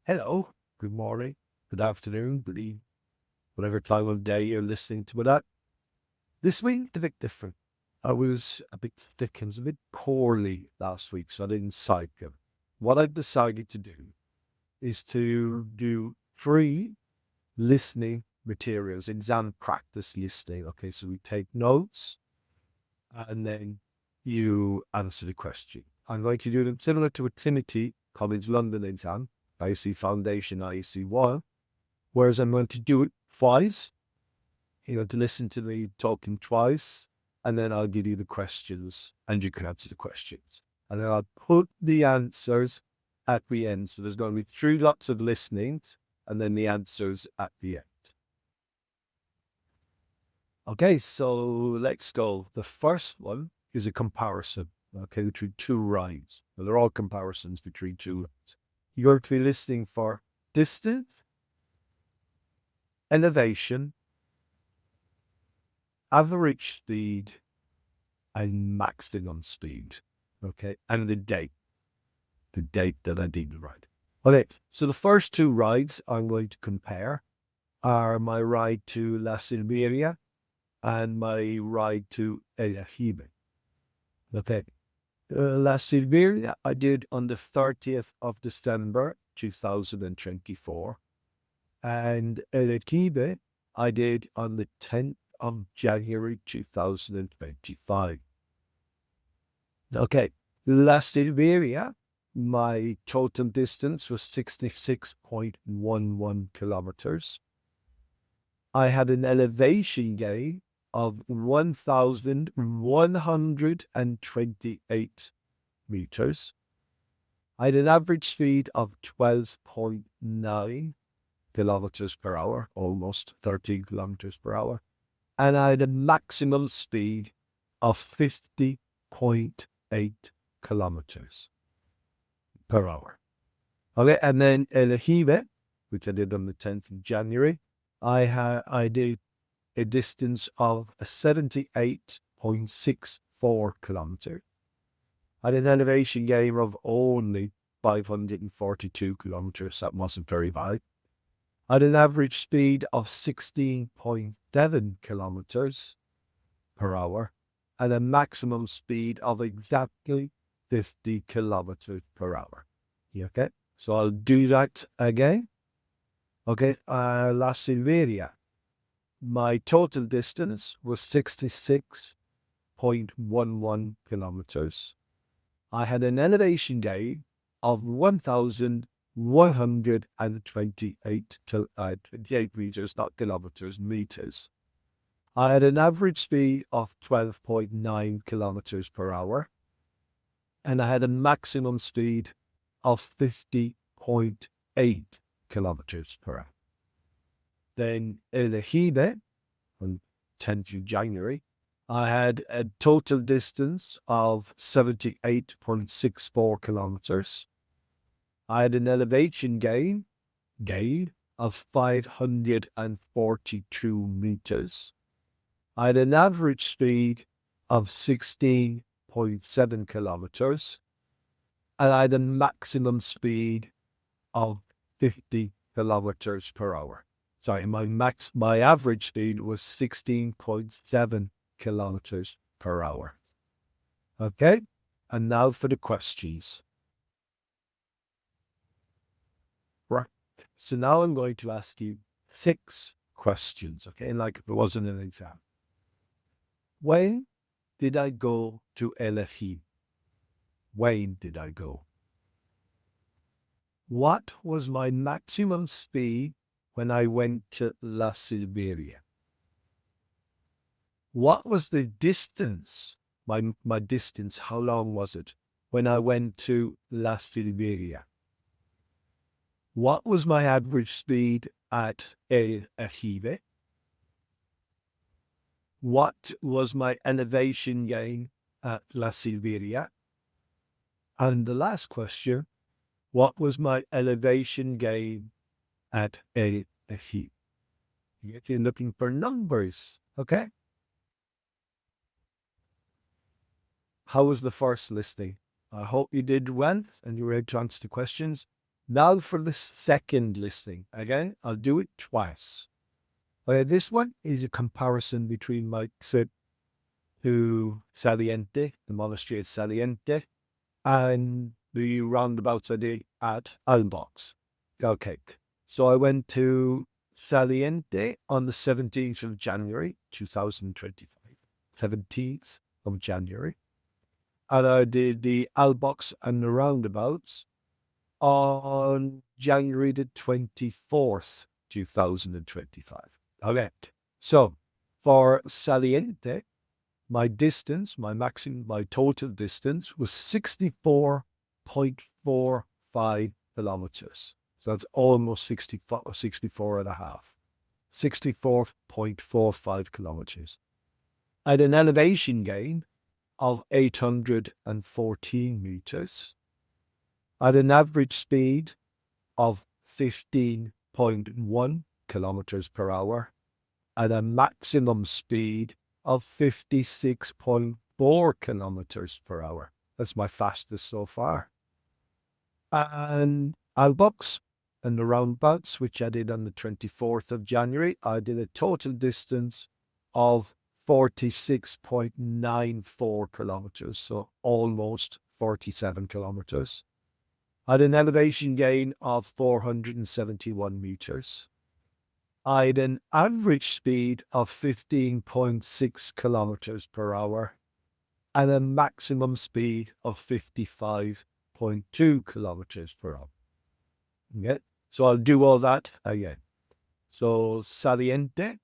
Hello, good morning, good afternoon, good evening, whatever time of day you're listening to it at. This week, a bit different. I was a bit sick and was a bit poorly last week, so I didn't cycle. What I've decided to do is to do three listening materials, exam practice listening. Okay, so we take notes and then you answer the question. I'm going to do them similar to a Trinity College London exam, ISE Foundation, IEC 1, whereas I'm going to do it twice, to listen to me talking twice, and then I'll give you the questions and you can answer the questions. And then I'll put the answers at the end. So there's going to be three lots of listening and then the answers at the end. Okay, so let's go. The first one is a comparison, between two rhymes. Well, they're all comparisons between two rhymes. You're going to be listening for distance, elevation, average speed, and maximum speed. Okay, and the date that I did right. Okay, so the first two rides I'm going to compare are my ride to La Silveria and my ride to El Ajibe. Okay, La Silveria I did on the 30th of December 2024, and El Ajibe I did on the 10th of January 2025. Okay, La Silveria, my total distance was 66.11 kilometers. I had an elevation gain of 1,128 meters. I had an average speed of 12.9 kilometers per hour, almost 13 kilometers per hour. And I had a maximum speed of 50.8 kilometers per hour. Okay, and then El Ajibe, which I did on the 10th of January, I did a distance of 78.64 kilometers. I had an elevation gain of only 542 kilometers. That wasn't very high. I had an average speed of 16.7 kilometers per hour and a maximum speed of exactly 50 kilometers per hour. Okay, so I'll do that again. Okay, La Silveria. My total distance was 66.11 kilometers. I had an elevation gain of 1,128 28 meters, not kilometers, meters. I had an average speed of 12.9 kilometers per hour, and I had a maximum speed of 50.8 kilometers per hour. Then El Ajibe, on 10th of January, I had a total distance of 78.64 kilometers. I had an elevation gain of 542 meters. I had an average speed of 16.7 kilometers, and I had a maximum speed of 50 kilometers per hour. Sorry, my average speed was 16.7 kilometers per hour. Okay, and now for the questions. Right. So now I'm going to ask you 6 questions, okay, like if it wasn't an exam. When did I go to El Ajibe? When did I go? What was my maximum speed when I went to La Silveria? What was the distance, my distance, how long was it, when I went to La Silveria? What was my average speed at El Ajibe? What was my elevation gain at La Silveria? And the last question, what was my elevation gain at El Ajibe? You're looking for numbers, okay? How was the first listening? I hope you did well and you were able to answer the questions. Now for the second listening. Again, I'll do it twice. Okay, this one is a comparison between my trip to Saliente, the monastery at Saliente, and the roundabouts I did at Albox. Okay, so I went to Saliente on the 17th of January, 2025. 17th of January. And I did the Albox and the roundabouts on January the 24th, 2025. Okay, so for Saliente, my distance, my total distance was 64.45 kilometers. So that's almost 64 and a half. 64.45 kilometers. I had an elevation gain of 814 meters. I had an average speed of 15.1 kilometers per hour and a maximum speed of 56.4 kilometers per hour. That's my fastest so far. And Albox and the roundabouts, which I did on the 24th of January, I did a total distance of 46.94 kilometers, so almost 47 kilometers. I had an elevation gain of 471 meters. I had an average speed of 15.6 kilometers per hour and a maximum speed of 55.2 kilometers per hour. Okay, so I'll do all that again. So Saliente,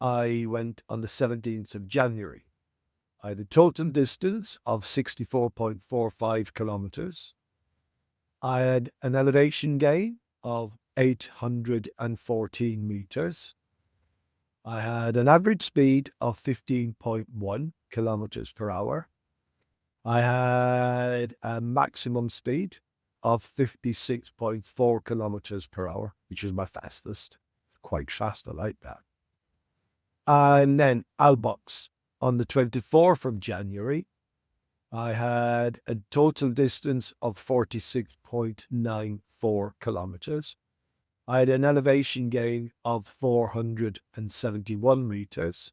I went on the 17th of January. I had a total distance of 64.45 kilometers. I had an elevation gain of 814 meters. I had an average speed of 15.1 kilometers per hour. I had a maximum speed of 56.4 kilometers per hour, which is my fastest. Quite fast, I like that. And then Albox on the 24th of January, I had a total distance of 46.94 kilometers. I had an elevation gain of 471 meters.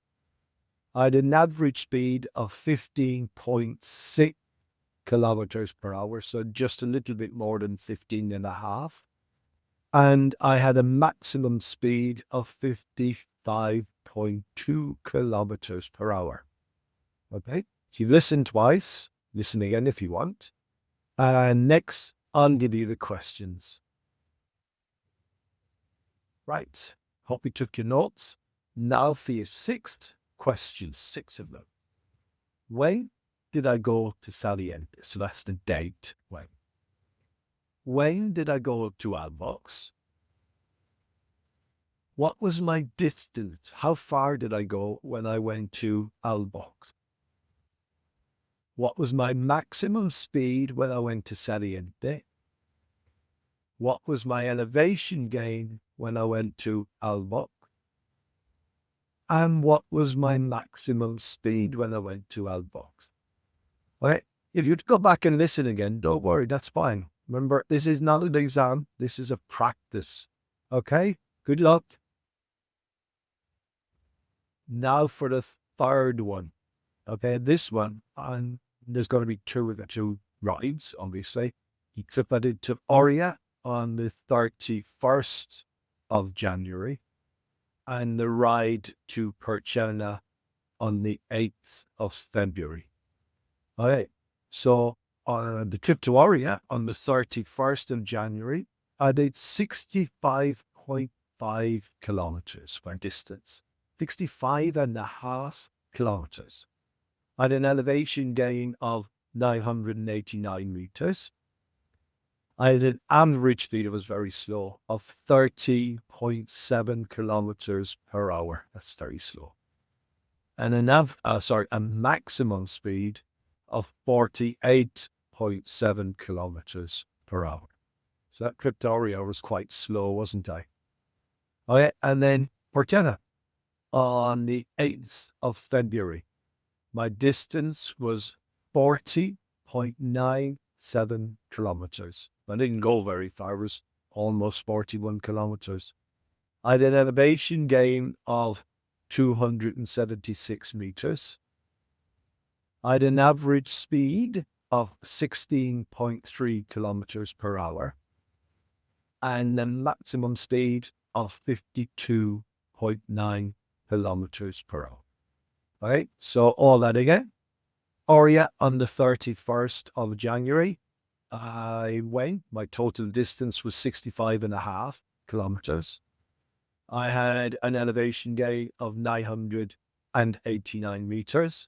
I had an average speed of 15.6 kilometers per hour, so just a little bit more than 15 and a half. And I had a maximum speed of 55.2 kilometers per hour. Okay, so you've listened twice. Listen again if you want. And next, I'll give you the questions. Right, hope you took your notes. Now for your sixth question, 6 of them. When did I go to Saliente? So that's the date. When? When did I go to Albox? What was my distance? How far did I go when I went to Albox? What was my maximum speed when I went to Saliente? What was my elevation gain when I went to Albox? And what was my maximum speed when I went to Albox? Okay, if you'd go back and listen again, don't worry, that's fine. Remember, this is not an exam, this is a practice. Okay, good luck. Now for the third one. Okay, this one, and there's going to be two rides, obviously. Except I did to Oria on the 31st of January and the ride to Perchena on the 8th of February. Okay, so on the trip to Oria on the 31st of January, I did 65.5 kilometers by distance. 65.5 kilometers. I had an elevation gain of 989 meters. I had an average speed, it was very slow, of 30.7 kilometers per hour. That's very slow. And a maximum speed of 48.7 kilometers per hour. So that trip to Oria was quite slow, wasn't I? Okay, and then Portena on the 8th of February. My distance was 40.9 40.7 kilometers. I didn't go very far. It was almost 41 kilometers. I had an elevation gain of 276 meters. I had an average speed of 16.3 kilometers per hour and a maximum speed of 52.9 kilometers per hour. Okay, so all that again. Oria on the 31st of January, I went. My total distance was 65.5 kilometers. I had an elevation gain of 989 meters,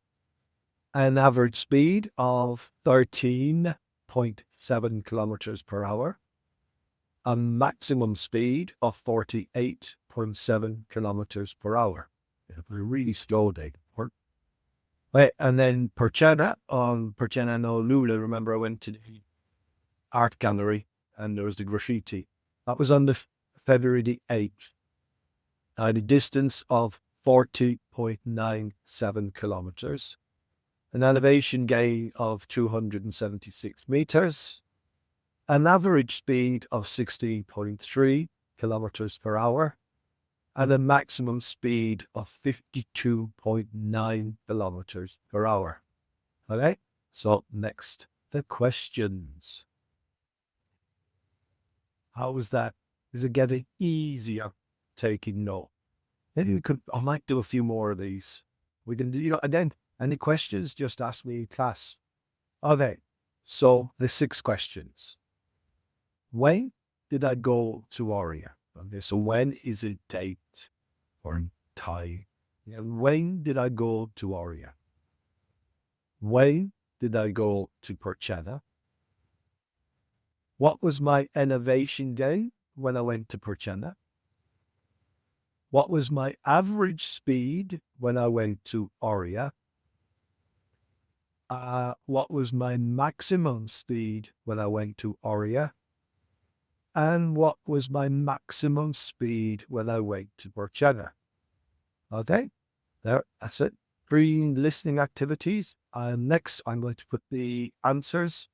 an average speed of 13.7 kilometers per hour, a maximum speed of 48.7 kilometers per hour. It was a really slow day. Right, and then Perchena, no Lula, remember I went to the art gallery and there was the graffiti. That was on the February the 8th. I had a distance of 40.97 kilometers, an elevation gain of 276 meters, an average speed of 16.3 kilometers per hour, and a maximum speed of 52.9 kilometers per hour. Okay, so next, the questions. How was that? Is it getting easier taking note? Maybe I might do a few more of these. We can do, and then any questions, just ask me in class. Okay, so the 6 questions. When did I go to Oria? Okay, so when is a date or time? Yeah, when did I go to Oria? When did I go to Porchetta? What was my elevation gain when I went to Porchetta? What was my average speed when I went to Oria? What was my maximum speed when I went to Oria? And what was my maximum speed when I went to Porchetta? Okay, that's it. 3 listening activities. Next, I'm going to put the answers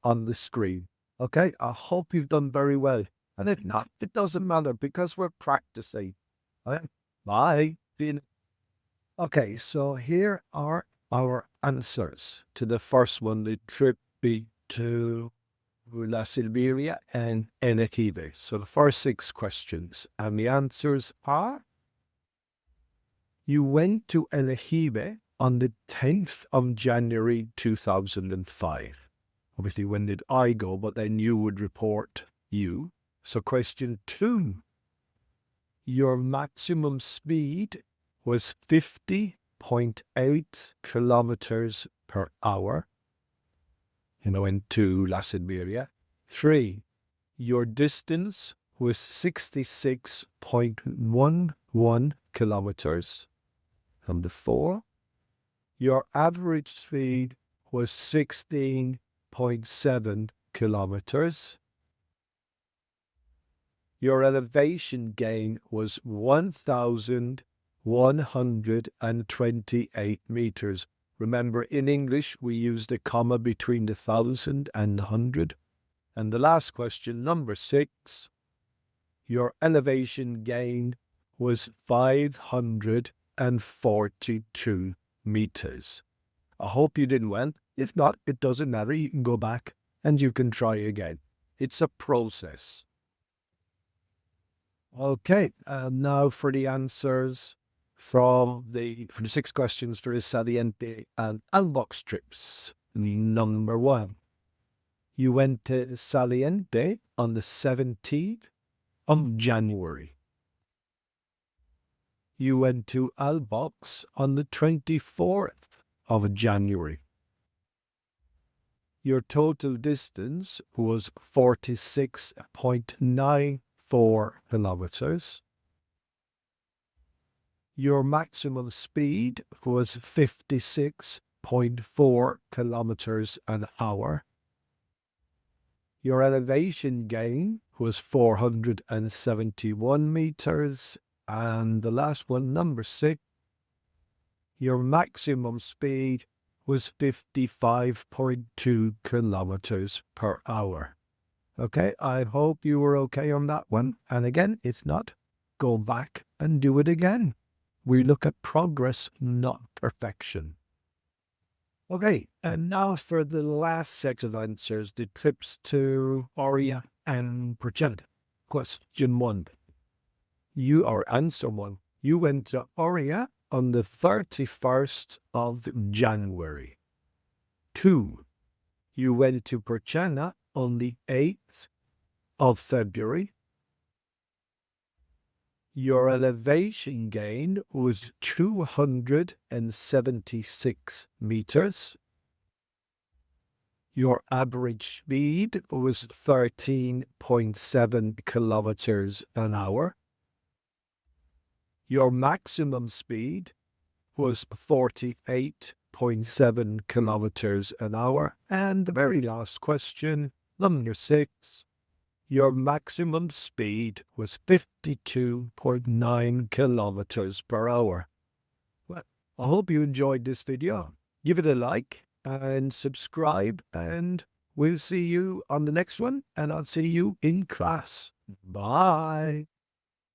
on the screen. Okay, I hope you've done very well. And if not, it doesn't matter because we're practicing. Okay, bye. Okay, so here are our answers to the first one, the trip to La Silveria and Enequive. So the first 6 questions, and the answers are: you went to Enequive on the 10th of January 2005. Obviously, when did I go? But then you would report you. So question 2, your maximum speed was 50.8 kilometers per hour. Went to La Siberia. 3, your distance was 66.11 kilometers. Number 4, your average speed was 16.7 kilometers. Your elevation gain was 1,128 meters. Remember, in English, we use the comma between the 1,000 and 100. And the last question, number 6, your elevation gain was 542 meters. I hope you did well. If not, it doesn't matter. You can go back and you can try again. It's a process. Okay, now for the answers for the 6 questions for the Saliente and Albox trips. Number 1, you went to Saliente on the 17th of January. You went to Albox on the 24th of January. Your total distance was 46.94 kilometers. Your maximum speed was 56.4 kilometers an hour. Your elevation gain was 471 meters. And the last one, number 6, your maximum speed was 55.2 kilometers per hour. Okay, I hope you were okay on that one. And again, if not, go back and do it again. We look at progress, not perfection. Okay, and now for the last set of answers, the trips to Oria and Pretend. Question 1. Answer 1. You went to Oria on the 31st of January. 2. You went to Perchena on the 8th of February. Your elevation gain was 276 meters. Your average speed was 13.7 kilometers an hour. Your maximum speed was 48.7 kilometers an hour. And the very last question, number 6, your maximum speed was 52.9 kilometers per hour. Well, I hope you enjoyed this video. Give it a like and subscribe, and we'll see you on the next one, and I'll see you in class. Bye.